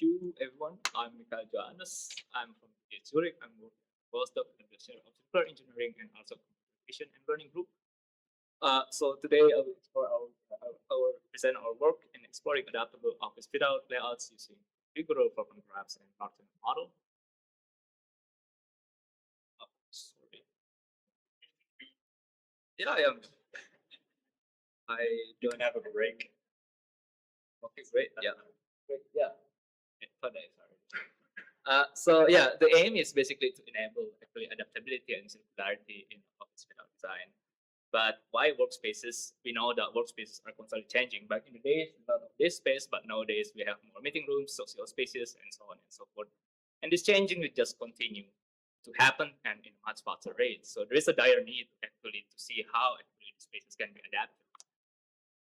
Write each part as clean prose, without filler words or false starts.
you, everyone. I'm Mikhael Johanes. I'm from Zürich. I'm postdoc in the chair of software engineering and also computation and learning group. So today I will explore present our work in exploring adaptable office fit-out layouts using Configurable for graphs and partition model. Sorry. Yeah, I am. I don't have a break. Okay, great. Yeah. Great. Yeah. Sorry. So yeah, the aim is basically to enable actually adaptability and circularity in office fit-out design. But why workspaces? We know that workspaces are constantly changing. Back in the days, a lot of this space, but nowadays we have more meeting rooms, social spaces, and so on and so forth. And this changing will just continue to happen and in a much faster rate. So there is a dire need actually to see how actually spaces can be adapted.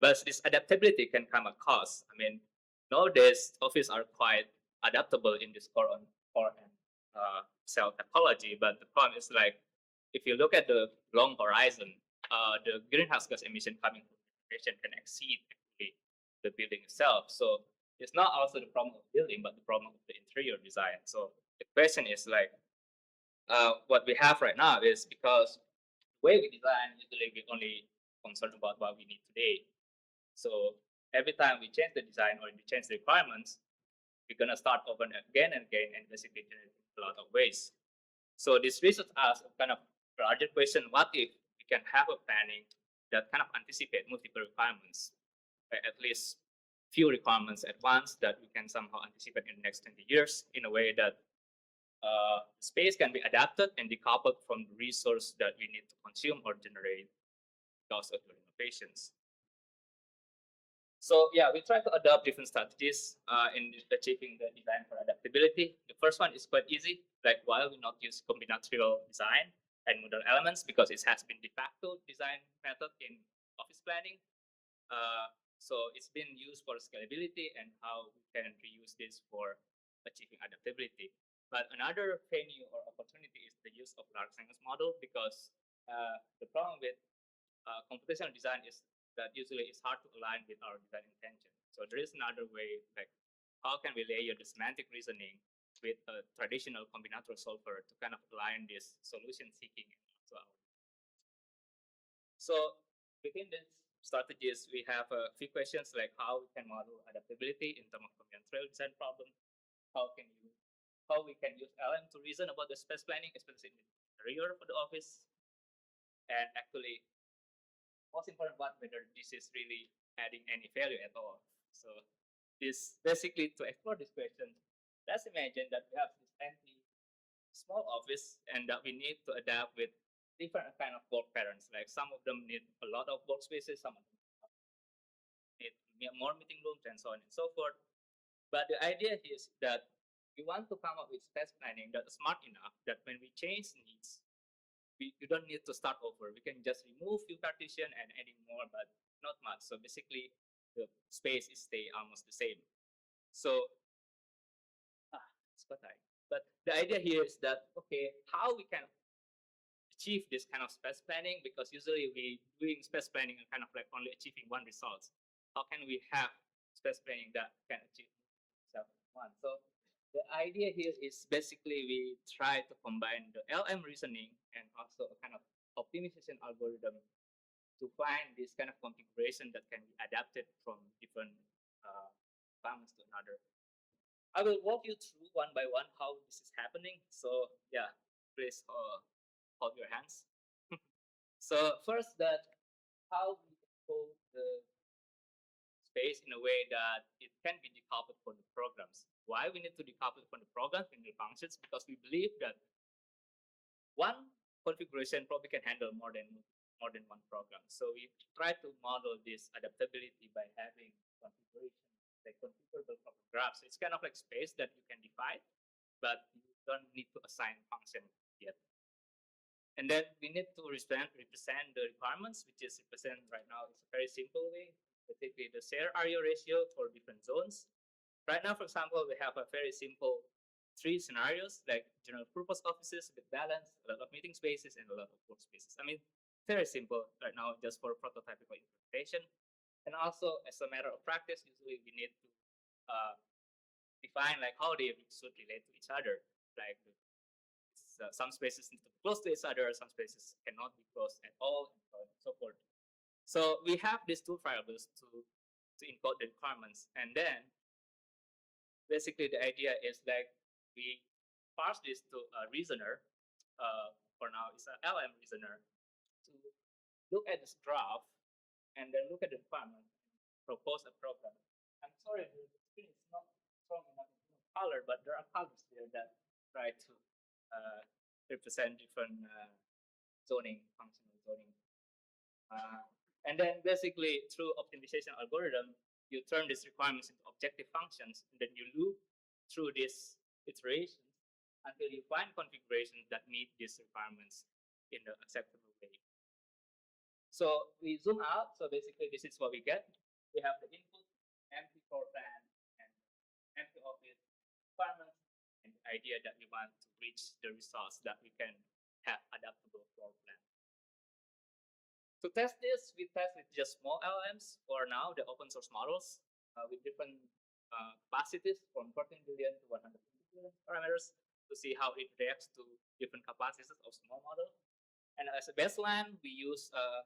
But this adaptability can come at cost. I mean, nowadays offices are quite adaptable in this core and cell topology, but the problem is like if you look at the long horizon, the greenhouse gas emission coming from vegetation can exceed actually the building itself. So it's not also the problem of building, but the problem of the interior design. So the question is like, what we have right now is because the way we design, usually we only concerned about what we need today. So every time we change the design or we change the requirements, we're gonna start over again and again and basically generate a lot of waste. So this raises us a kind of larger question: what if we can have a planning that kind of anticipate multiple requirements, at least few requirements at once that we can somehow anticipate in the next 20 years in a way that space can be adapted and decoupled from the resource that we need to consume or generate because of the renovations. So yeah, we try to adopt different strategies in achieving the design for adaptability. The first one is quite easy. Like, why we not use combinatorial design and model elements, because it has been de facto design method in office planning. So it's been used for scalability and how we can reuse this for achieving adaptability. But another venue or opportunity is the use of large language model, because the problem with computational design is that usually it's hard to align with our design intention. So there is another way, like how can we layer the semantic reasoning with a traditional combinatorial solver to kind of align this solution seeking to our. So within this strategies, we have a few questions like how we can model adaptability in terms of combinatorial design problem. How we can use LLM to reason about the space planning, especially in the interior for the office, and actually most important part, whether this is really adding any value at all. So this basically to explore this question, let's imagine that we have this empty small office and that we need to adapt with different kind of work patterns. Like some of them need a lot of workspaces, some of them need more meeting rooms and so on and so forth. But the idea is that we want to come up with space planning that is smart enough that when we change needs, you don't need to start over. We can just remove few partition and adding more, but not much. So basically, the space is stay almost the same. So, but the idea here is that, okay, how we can achieve this kind of space planning, because usually we doing space planning and kind of like only achieving one result. How can we have space planning that can achieve one? So the idea here is basically we try to combine the LM reasoning and also a kind of optimization algorithm to find this kind of configuration that can be adapted from different environments to another. I will walk you through one by one how this is happening. So yeah, please hold your hands. So first, that how we code the space in a way that it can be decoupled from the programs. Why we need to decouple from the program and the functions? Because we believe that one configuration probably can handle more than one program. So we try to model this adaptability by having configuration, like configurable program graphs. So it's kind of like space that you can define, but you don't need to assign function yet. And then we need to represent the requirements, which is represented right now. It's a very simple way. Basically, the share area ratio for different zones. Right now, for example, we have a very simple 3 scenarios, like general purpose offices with balance, a lot of meeting spaces, and a lot of workspaces. I mean, very simple right now, just for prototypical implementation. And also, as a matter of practice, usually we need to define like how they should relate to each other. Like some spaces need to be close to each other, some spaces cannot be close at all, and so forth. So we have these two variables to encode the requirements, and then basically the idea is like we parse this to a reasoner. For now, it's an LM reasoner to look at this graph and then look at the requirement and propose a program. I'm sorry, the screen is not strong enough in color, but there are colors here that try to represent different zoning, functional zoning. And then basically through optimization algorithm, you turn these requirements into objective functions, and then you loop through these iterations until you find configurations that meet these requirements in an acceptable way. So we zoom out. So basically, this is what we get. We have the input, empty floor plan, and empty office requirements, and the idea that we want to reach the results that we can have adaptable floor plan. To test this, we test with just small LLMs, or now the open source models with different capacities from 14 billion to 150 billion parameters to see how it reacts to different capacities of small model. And as a baseline, we use a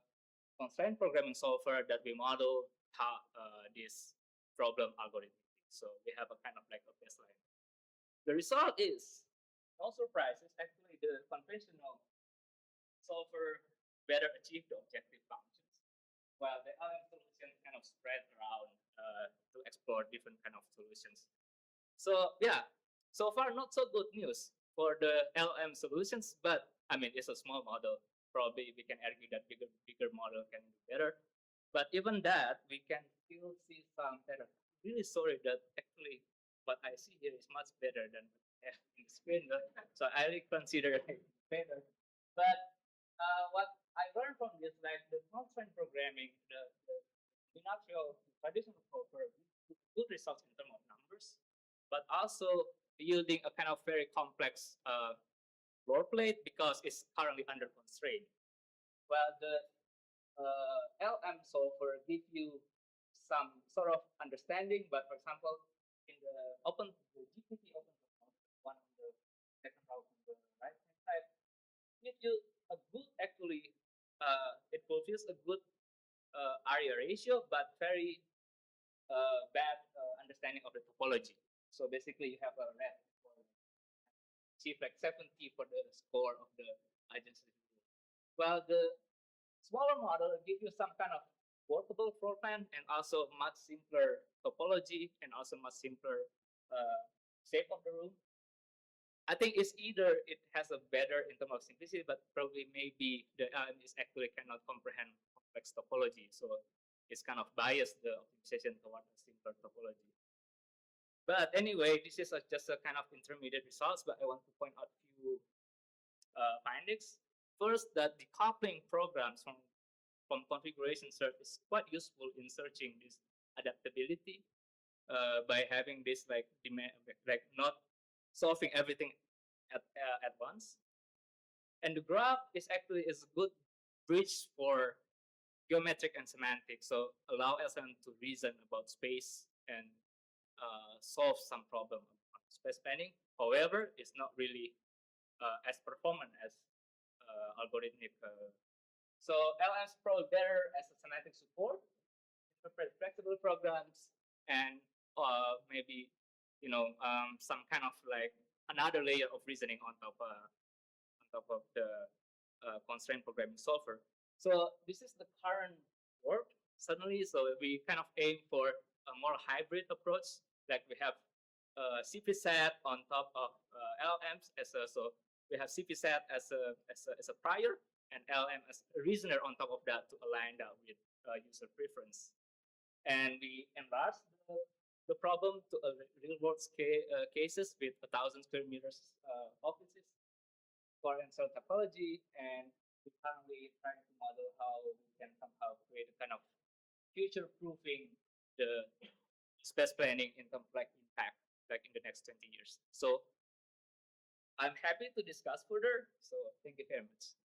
constraint programming software that we model how this problem algorithm. So we have a kind of like a baseline. The result is, no surprises, actually the conventional solver better achieve the objective functions, while the LM solution kind of spread around to explore different kind of solutions. So yeah, so far not so good news for the LM solutions, but I mean it's a small model. Probably we can argue that bigger model can do better. But even that, we can still see some better. Really sorry that actually what I see here is much better than what I have in the screen. So I really consider it better. But what I learned from this, like the constraint programming, the combinatorial traditional software, good results in terms of numbers, but also yielding a kind of very complex floor plate because it's currently under constraint. Well, the LM solver gives you some sort of understanding, but for example, in the GPT open source, one on the second row on the right hand side, gives you a good actually it fulfills a good area ratio, but very bad understanding of the topology. So basically, you have a red for achieve like 70 for the score of the adjacency. Well, the smaller model gives you some kind of workable floor plan and also much simpler topology and also much simpler shape of the room. I think it's either it has a better in terms of simplicity, but probably maybe the LM is actually cannot comprehend complex topology. So it's kind of biased the optimization toward a simpler topology. But anyway, this is just a kind of intermediate results, but I want to point out a few findings. First, that decoupling programs from configuration search is quite useful in searching this adaptability by having this like not solving everything at once. And the graph is actually a good bridge for geometric and semantics. So allow LLM to reason about space and solve some problem on space planning. However, it's not really as performant as algorithmic. So LLMs probably better as a semantic support, interpret flexible programs, and maybe some kind of like another layer of reasoning on top of the constraint programming solver. So this is the current work suddenly. So we kind of aim for a more hybrid approach. Like we have CP set on top of LLMs so we have CP set as a prior and LLM as a reasoner on top of that to align that with user preference. And we enlarge the problem to real world cases with 1,000 square meters offices for cell topology, and we're currently trying to model how we can somehow create a kind of future proofing the space planning in terms of like impact like in the next 20 years. So I'm happy to discuss further. So thank you very much.